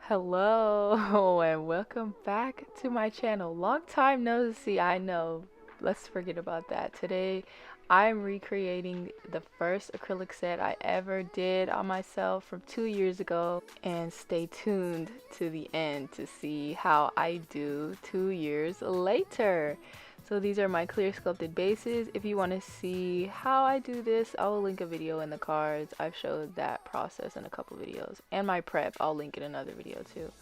Hello and welcome back to my channel. Long time no see, I know. Let's forget about that. Today I'm recreating the first acrylic set I ever did on myself from 2 years ago, and stay tuned to the end to see how I do 2 years later. So these are my clear sculpted bases. If you want to see how I do this, I'll link a video in the cards. I've showed that process in a couple videos. And my prep, I'll link in another video too.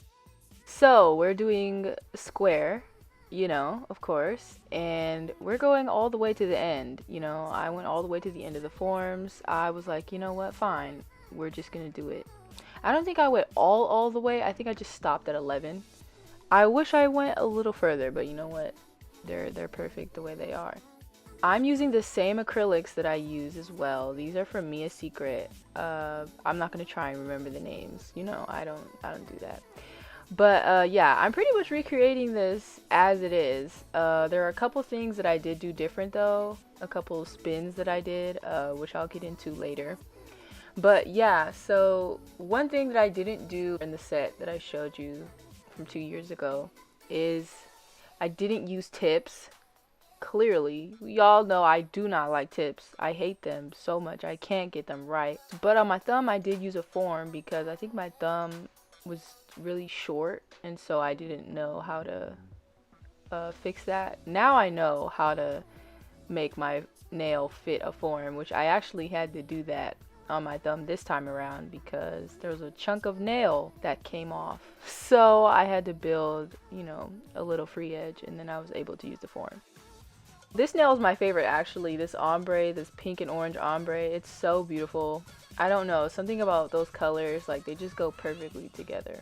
So we're doing square, of course. And we're going all the way to the end. I went all the way to the end of the forms. I was like, you know what, fine. We're just going to do it. I don't think I went all the way. I think I just stopped at 11. I wish I went a little further, but you know what? They're perfect the way they are. I'm using the same acrylics that I use as well. These are from Mia Secret. I'm not gonna try and remember the names. I don't do that. But yeah, I'm pretty much recreating this as it is. There are a couple things that I did do different though. A couple spins that I did, which I'll get into later. But yeah, so one thing that I didn't do in the set that I showed you from 2 years ago is I didn't use tips. Clearly, y'all know I do not like tips. I hate them so much. I can't get them right. But on my thumb, I did use a form because I think my thumb was really short, and so I didn't know how to fix that. Now I know how to make my nail fit a form, which I actually had to do that on my thumb this time around because there was a chunk of nail that came off, so I had to build a little free edge, and then I was able to use the form. This nail is my favorite actually. This ombre, this pink and orange ombre, it's so beautiful. I don't know, something about those colors, like they just go perfectly together.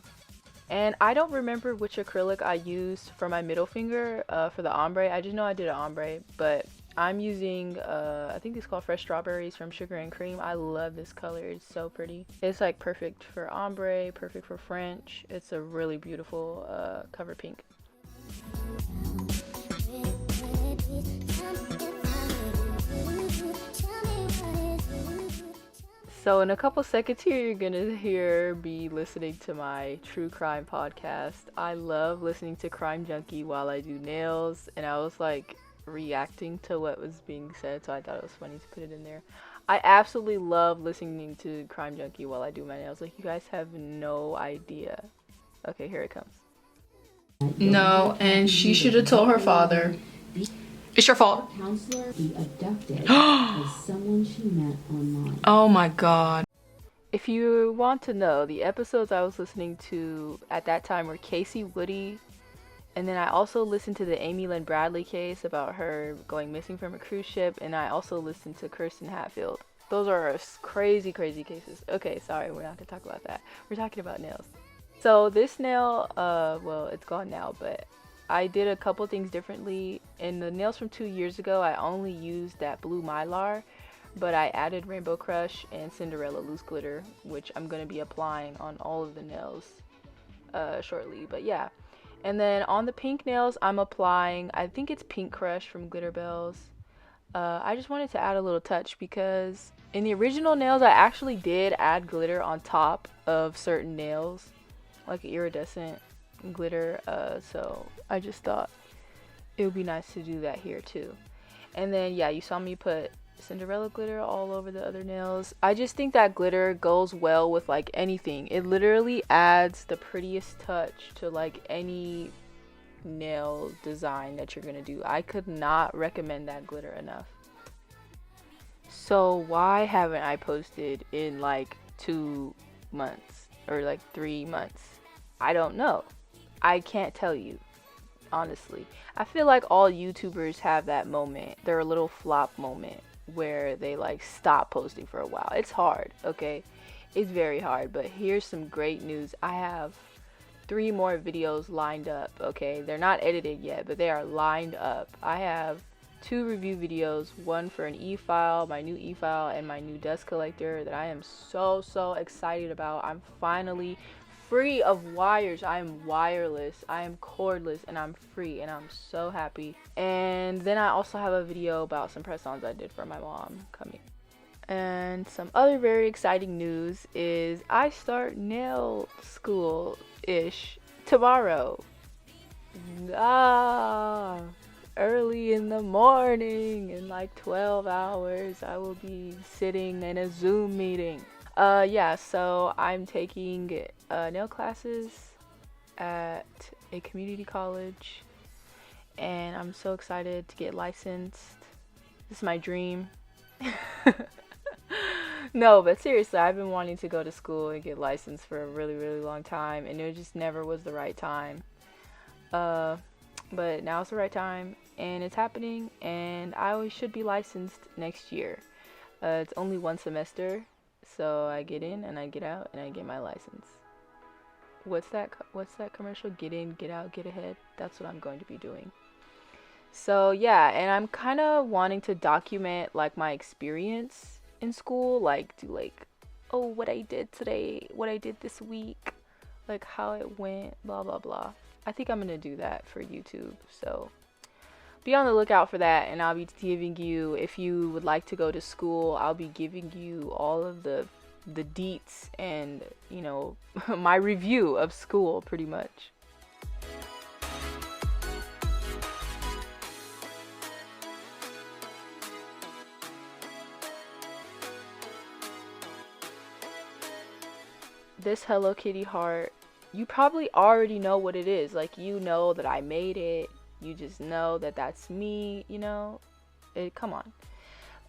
And I don't remember which acrylic I used for my middle finger for the ombre. I just know I did an ombre, but I'm using, I think it's called Fresh Strawberries from Sugar and Cream. I love this color. It's so pretty. It's like perfect for ombre, perfect for French. It's a really beautiful cover pink. So in a couple seconds here, you're gonna hear me listening to my true crime podcast. I love listening to Crime Junkie while I do nails, and I was like reacting to what was being said, so I thought it was funny to put it in there. I absolutely love listening to Crime Junkie while I do my nails. Like, you guys have no idea. Okay, here it comes. No, and she should have told her father. It's your fault. Counselor be abducted by someone she met online. Oh my god. If you want to know, the episodes I was listening to at that time were Casey Woody, and then I also listened to the Amy Lynn Bradley case about her going missing from a cruise ship, and I also listened to Kirsten Hatfield. Those are crazy cases. Okay, sorry, we're not gonna talk about that. We're talking about nails. So this nail, well, it's gone now, but I did a couple things differently. In the nails from 2 years ago, I only used that blue Mylar, but I added Rainbow Crush and Cinderella Loose Glitter, which I'm going to be applying on all of the nails shortly. But yeah, and then on the pink nails, I'm applying, I think it's Pink Crush from Glitter Bells. I just wanted to add a little touch because in the original nails, I actually did add glitter on top of certain nails, like iridescent glitter, so I just thought it would be nice to do that here too. And then yeah, you saw me put Cinderella glitter all over the other nails. I just think that glitter goes well with like anything. It literally adds the prettiest touch to like any nail design that you're gonna do. I could not recommend that glitter enough. So why haven't I posted in like 2 months or like 3 months? I don't know. I can't tell you, honestly. I feel like all YouTubers have that moment, their little flop moment, where they like stop posting for a while. It's hard, okay? It's very hard, but here's some great news. I have 3 more videos lined up, okay? They're not edited yet, but they are lined up. I have 2 review videos, one for an e-file, my new e-file, and my new dust collector that I am so excited about. I'm finally free of wires. I am wireless, I am cordless, and I'm free, and I'm so happy. And then I also have a video about some press-ons I did for my mom coming. And some other very exciting news is I start nail school-ish tomorrow. Ah, early in the morning, in like 12 hours, I will be sitting in a Zoom meeting. Yeah, so I'm taking nail classes at a community college, and I'm so excited to get licensed. This is my dream. No, but seriously, I've been wanting to go to school and get licensed for a really, really long time, and it just never was the right time. But now it's the right time, and it's happening, and I should be licensed next year. It's only one semester, so I get in and I get out and I get my license. What's that commercial? Get in, get out, get ahead. That's what I'm going to be doing. So yeah, and I'm kind of wanting to document like my experience in school, like do like, oh, what I did today, what I did this week, like how it went, blah blah blah. I think I'm gonna do that for YouTube, so be on the lookout for that. And I'll be giving you, if you would like to go to school, I'll be giving you all of the deets and, you know, my review of school pretty much. This Hello Kitty heart, you probably already know what it is. Like, you know that I made it. You just know that that's me, you know? Come on.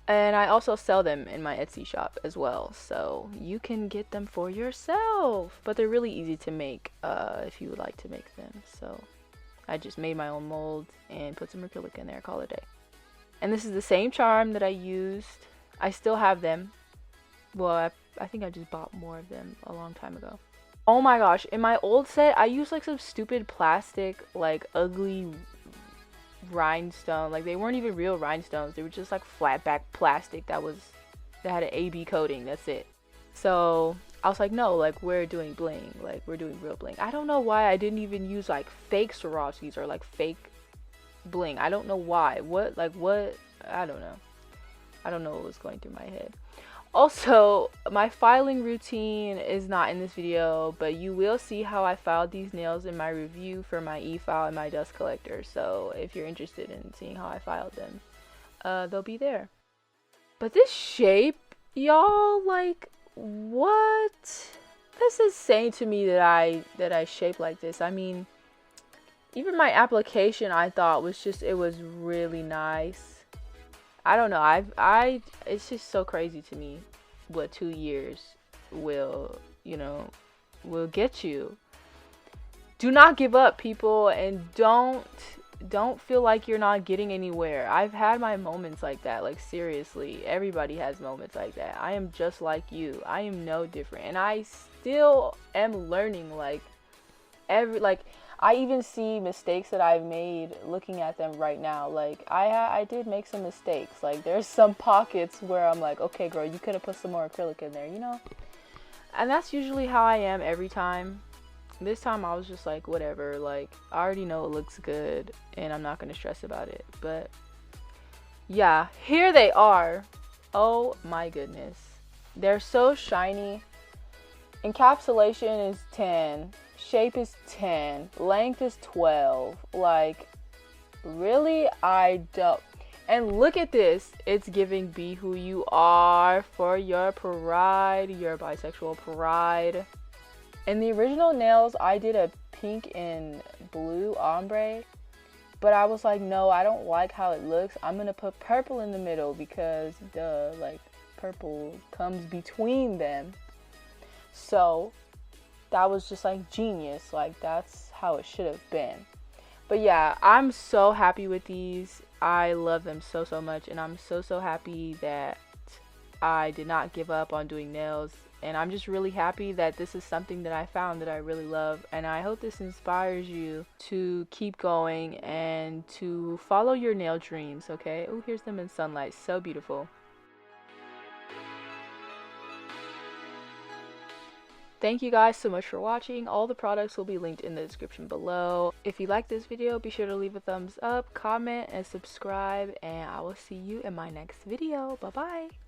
And I also sell them in my Etsy shop as well, so you can get them for yourself. But they're really easy to make if you would like to make them. So I just made my own mold and put some acrylic in there, call it a day. And this is the same charm that I used. I still have them. Well, I think I just bought more of them a long time ago. Oh my gosh, in my old set, I used like some stupid plastic, like ugly rhinestone. Like, they weren't even real rhinestones. They were just like flat back plastic that had an AB coating. That's it. So I was like, no, like, we're doing bling. Like, we're doing real bling. I don't know why I didn't even use like fake Swarovskis or like fake bling. I don't know why. What? I don't know. I don't know what was going through my head. Also, my filing routine is not in this video, but you will see how I filed these nails in my review for my e-file and my dust collector. So if you're interested in seeing how I filed them, they'll be there. But this shape, y'all, like, what? This is saying to me that I shape like this. I mean, even my application, I thought it was really nice. I don't know. It's just so crazy to me what 2 years will get you. Do not give up, people, and don't feel like you're not getting anywhere. I've had my moments like that. Like, seriously, everybody has moments like that. I am just like you. I am no different, and I still am learning. Like, I even see mistakes that I've made looking at them right now. Like, I did make some mistakes. Like, there's some pockets where I'm like, okay, girl, you could have put some more acrylic in there, you know? And that's usually how I am every time. This time I was just like, whatever. Like, I already know it looks good, and I'm not going to stress about it. But, yeah, here they are. Oh, my goodness. They're so shiny. Encapsulation is 10. Shape is 10. Length is 12. Like, really? I don't. And look at this. It's giving be who you are for your pride, your bisexual pride. In the original nails, I did a pink and blue ombre. But I was like, no, I don't like how it looks. I'm going to put purple in the middle because purple comes between them. So that was just like genius. Like, that's how it should have been. But yeah, I'm so happy with these. I love them so much, and I'm so happy that I did not give up on doing nails. And I'm just really happy that this is something that I found that I really love, and I hope this inspires you to keep going and to follow your nail dreams. Okay? Oh, here's them in sunlight. So beautiful. Thank you guys so much for watching. All the products will be linked in the description below. If you like this video, be sure to leave a thumbs up, comment, and subscribe, and I will see you in my next video. Bye bye.